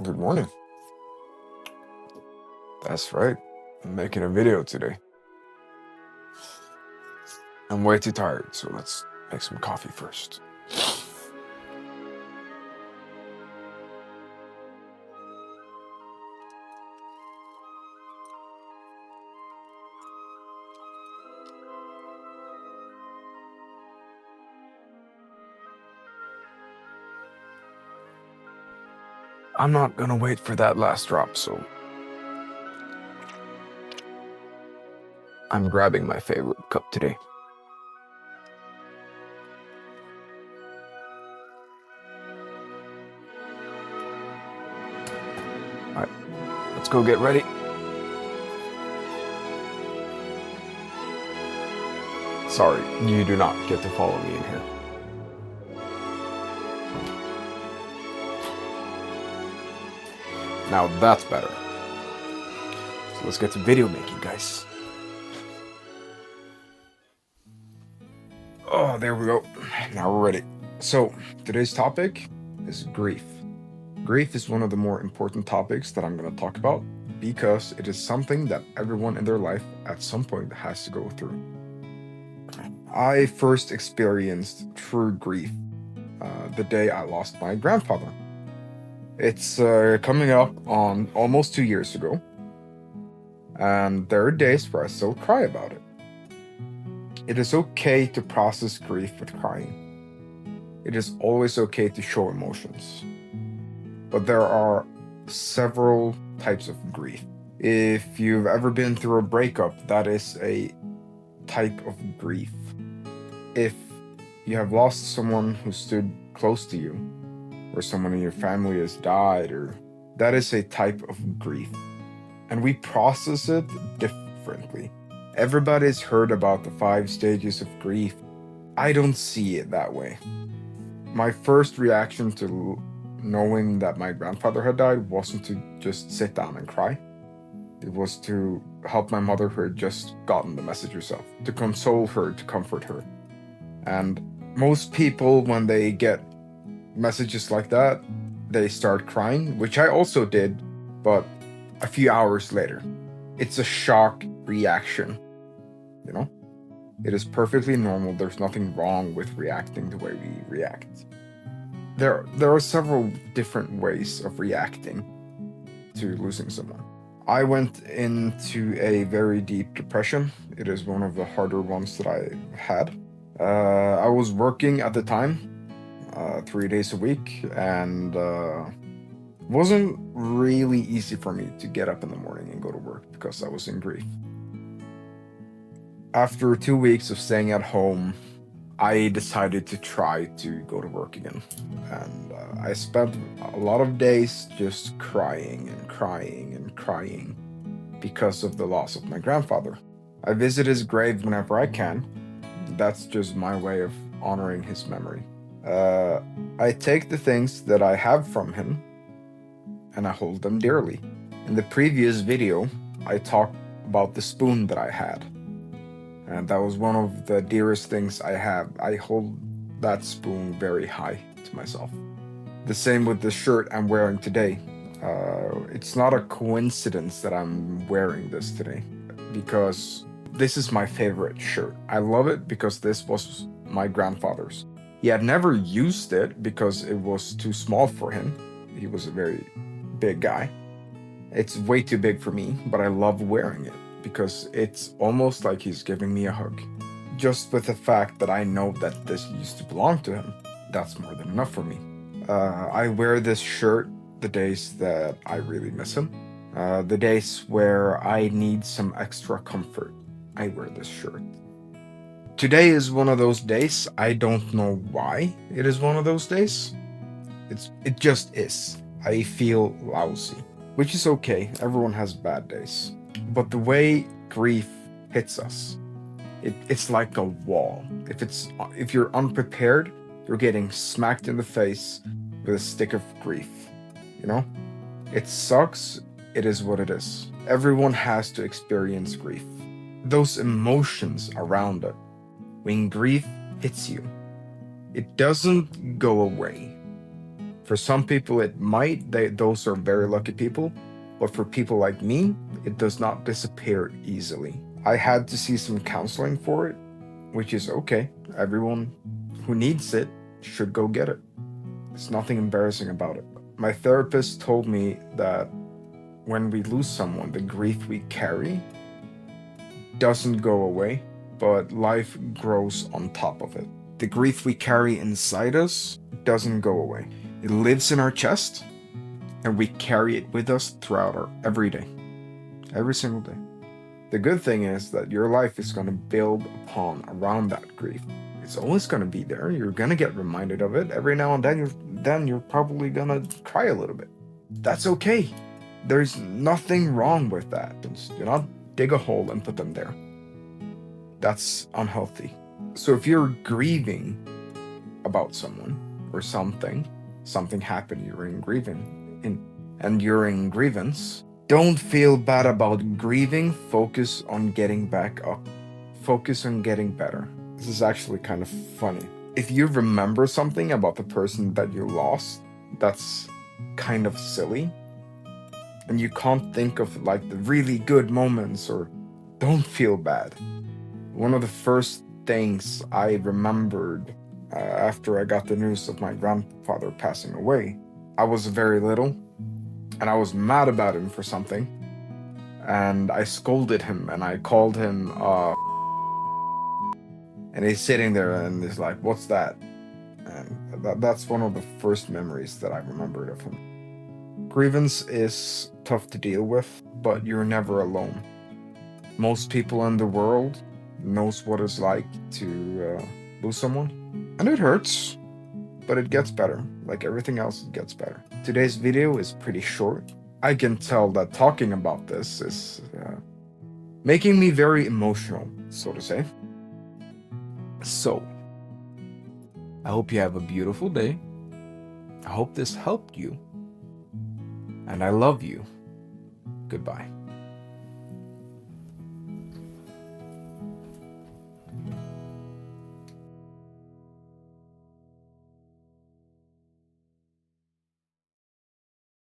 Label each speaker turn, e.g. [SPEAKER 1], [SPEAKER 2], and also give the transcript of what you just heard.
[SPEAKER 1] Good morning. That's right. I'm making a video today. I'm way too tired, so let's make some coffee first. I'm not gonna wait for that last drop, so I'm grabbing my favorite cup today. Alright, let's go get ready. Sorry, you do not get to follow me in here. Now that's better. So let's get to video making, guys. Oh, there we go. Now we're ready. So, today's topic is grief. Grief is one of the more important topics that I'm going to talk about because it is something that everyone in their life at some point has to go through. I first experienced true grief the day I lost my grandfather. It's coming up on almost 2 years ago, and there are days where I still cry about it. It is okay to process grief with crying. It is always okay to show emotions. But there are several types of grief. If you've ever been through a breakup, that is a type of grief. If you have lost someone who stood close to you, or someone in your family has died, or that is a type of grief. And we process it differently. Everybody's heard about the 5 stages of grief. I don't see it that way. My first reaction to knowing that my grandfather had died wasn't to just sit down and cry. It was to help my mother who had just gotten the message herself, to console her, to comfort her. And most people, when they get messages like that, they start crying, which I also did, but a few hours later. It's a shock reaction, you know? It is perfectly normal. There's nothing wrong with reacting the way we react. There are several different ways of reacting to losing someone. I went into a very deep depression. It is one of the harder ones that I had. I was working at the time, 3 days a week, and wasn't really easy for me to get up in the morning and go to work because I was in grief. After 2 weeks of staying at home, I decided to try to go to work again. And I spent a lot of days just crying and crying and crying because of the loss of my grandfather. I visit his grave whenever I can. That's just my way of honoring his memory. I take the things that I have from him and I hold them dearly. In the previous video, I talked about the spoon that I had. And that was one of the dearest things I have. I hold that spoon very high to myself. The same with the shirt I'm wearing today. It's not a coincidence that I'm wearing this today, because this is my favorite shirt. I love it because this was my grandfather's. He had never used it because it was too small for him. He was a very big guy. It's way too big for me, but I love wearing it because it's almost like he's giving me a hug. Just with the fact that I know that this used to belong to him, that's more than enough for me. I wear this shirt the days that I really miss him. The days where I need some extra comfort, I wear this shirt. Today is one of those days. I don't know why it is one of those days. It just is. I feel lousy, which is okay. Everyone has bad days. But the way grief hits us, it's like a wall. If you're unprepared, you're getting smacked in the face with a stick of grief. You know? It sucks. It is what it is. Everyone has to experience grief. Those emotions around it. When grief hits you, it doesn't go away. For some people, it might. Those are very lucky people. But for people like me, it does not disappear easily. I had to see some counseling for it, which is okay. Everyone who needs it should go get it. There's nothing embarrassing about it. My therapist told me that when we lose someone, the grief we carry doesn't go away, but life grows on top of it. The grief we carry inside us doesn't go away. It lives in our chest, and we carry it with us throughout our every day, every single day. The good thing is that your life is going to build upon around that grief. It's always going to be there. You're going to get reminded of it every now and then. You're probably going to cry a little bit. That's okay. There's nothing wrong with that. Do not dig a hole and put them there. That's unhealthy. So if you're grieving about someone or something happened during during grievance, don't feel bad about grieving. Focus on getting back up. Focus on getting better. This is actually kind of funny. If you remember something about the person that you lost, that's kind of silly, and you can't think of like the really good moments, or don't feel bad. One of the first things I remembered after I got the news of my grandfather passing away, I was very little, and I was mad about him for something, and I scolded him, and I called him, and he's sitting there, and he's like, "What's that?" And that's one of the first memories that I remembered of him. Grievance is tough to deal with, but you're never alone. Most people in the world knows what it's like to lose someone, and it hurts, but it gets better. Like everything else, it gets better. Today's video is pretty short. I can tell that talking about this is making me very emotional, so to say. So, I hope you have a beautiful day. I hope this helped you. And I love you. Goodbye.